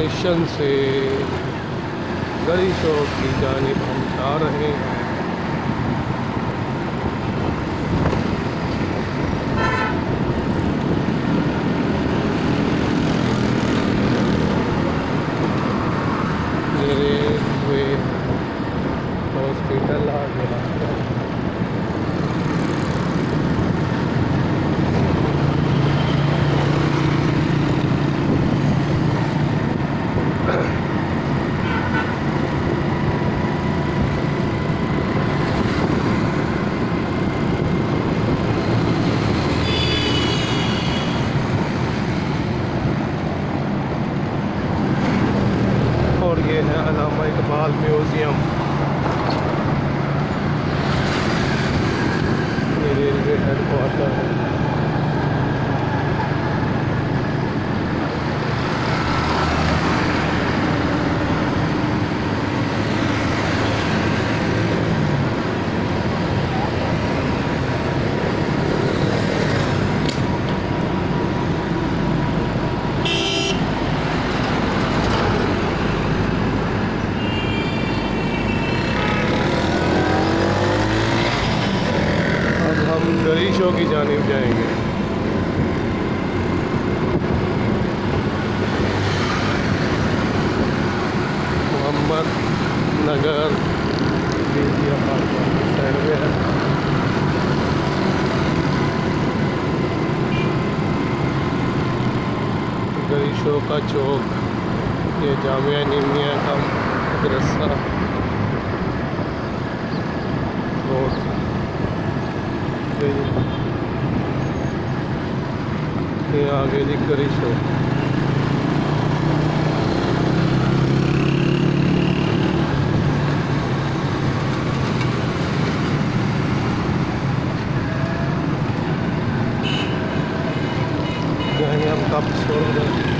Station से गली चौक की जानिब हम जा रहे हैं। ये रेलवे हॉस्पिटल आ गया है। और ये है अल्लामा इकबाल म्यूज़ियम। ये रेलवे हेडक्वार्टर है। अब हम गली शो की जानिब जाएंगे। मोहम्मद नगर साइड में है। गली शो का चौक, ये जामिया निमिया का मदरसा रोड। ये आगे जी गली शो। हम कब छोड़